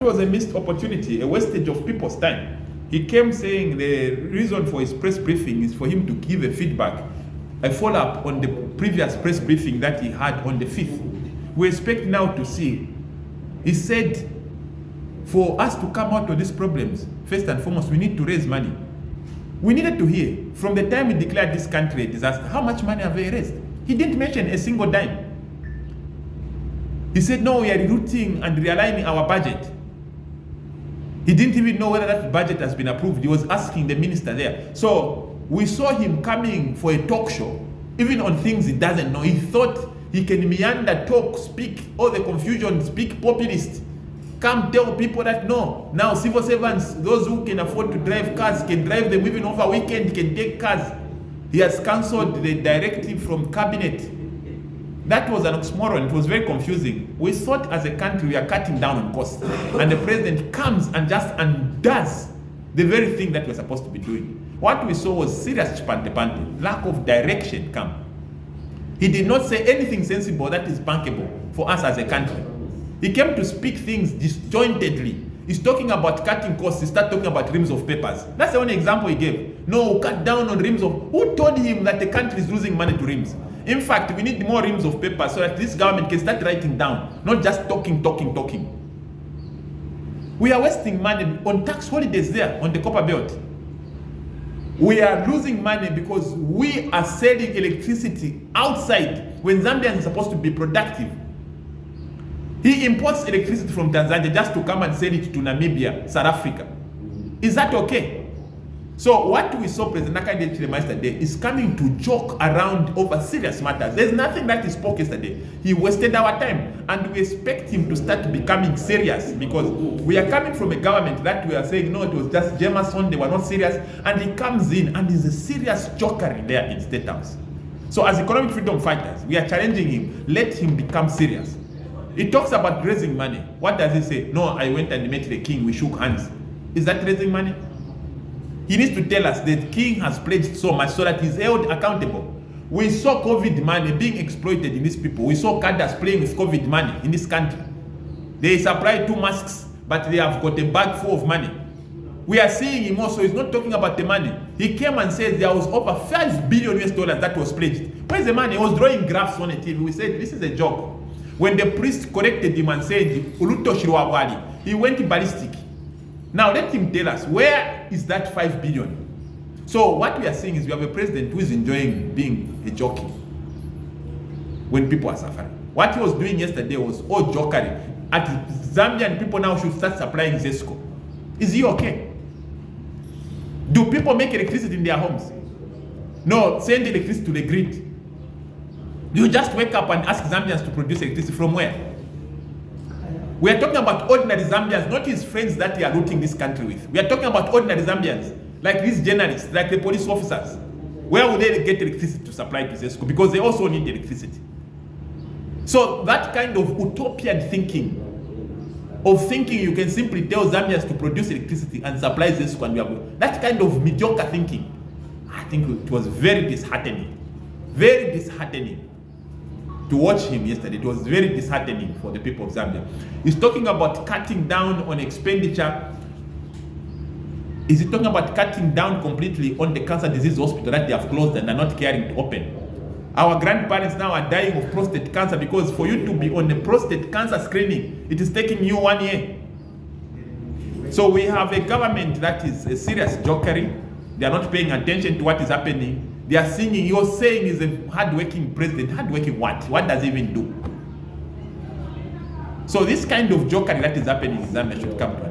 It was a missed opportunity, a wastage of people's time. He came saying the reason for his press briefing is for him to give a feedback, a follow-up on the previous press briefing that he had on the 5th. We expect now to see. He said, for us to come out of these problems, first and foremost, we need to raise money. We needed to hear, from the time we declared this country a disaster, how much money have they raised? He didn't mention a single dime. He said, no, we are rerouting and realigning our budget. He didn't even know whether that budget has been approved. He was asking the minister there. So we saw him coming for a talk show, even on things he doesn't know. He thought he can meander, talk, speak all the confusion, speak populist, come tell people that no, now civil servants, those who can afford to drive cars, can drive them even over weekend, can take cars. He has cancelled the directive from cabinet. That was an oxymoron. It was very confusing. We thought as a country we are cutting down on costs, and the president comes and just undoes the very thing that we're supposed to be doing. What we saw was serious chipante, lack of direction come. He did not say anything sensible that is bankable for us as a country. He came to speak things disjointedly. He's talking about cutting costs. He started talking about reams of papers. That's the only example he gave. No, cut down on reams of... Who told him that the country is losing money to reams? In fact, we need more reams of paper so that this government can start writing down, not just talking. We are wasting money on tax holidays there on the Copper Belt. We are losing money because we are selling electricity outside when Zambia is supposed to be productive. He imports electricity from Tanzania just to come and sell it to Namibia, South Africa. Is that okay? So what we saw President Hichilema yesterday is coming to joke around over serious matters. There's nothing that he spoke yesterday. He wasted our time, and we expect him to start becoming serious, because we are coming from a government that we are saying, no, it was just Jameson, they were not serious, and he comes in and is a serious jokery there in State House. So as economic freedom fighters, we are challenging him, let him become serious. He talks about raising money. What does he say? No, I went and met the king, we shook hands. Is that raising money? He needs to tell us that the king has pledged so much so that he's held accountable. We saw COVID money being exploited in these people. We saw cadres playing with COVID money in this country. They supplied 2 masks, but they have got a bag full of money. We are seeing him also, he's not talking about the money. He came and said there was over $5 billion that was pledged. Where's the money? He was drawing graphs on a TV. We said, this is a joke. When the priest corrected him and said, Uluto Shirwawali, he went ballistic. Now let him tell us, where is that 5 billion? So what we are saying is we have a president who is enjoying being a jockey when people are suffering. What he was doing yesterday was all jokery. At Zambian people now should start supplying Zesco. Is he okay? Do people make electricity in their homes? No, send electricity to the grid. You just wake up and ask Zambians to produce electricity from where? We are talking about ordinary Zambians, not his friends that he are looting this country with. We are talking about ordinary Zambians, like these journalists, like the police officers. Where will they get electricity to supply to Zesco? Because they also need electricity. So that kind of utopian thinking, of thinking you can simply tell Zambians to produce electricity and supply Zesco, and we have that kind of mediocre thinking, I think it was very disheartening. Very disheartening. To watch him yesterday, it was very disheartening for the people of Zambia. He's talking about cutting down on expenditure. Is he talking about cutting down completely on the cancer disease hospital that they have closed and are not caring to open? Our grandparents now are dying of prostate cancer because for you to be on the prostate cancer screening, it is taking you 1 year. So we have a government that is a serious jokery. They are not paying attention to what is happening. They are singing, you're saying he's a hard-working president. Hard-working what? What does he even do? So this kind of jokery that is happening in Zambia should come to an end.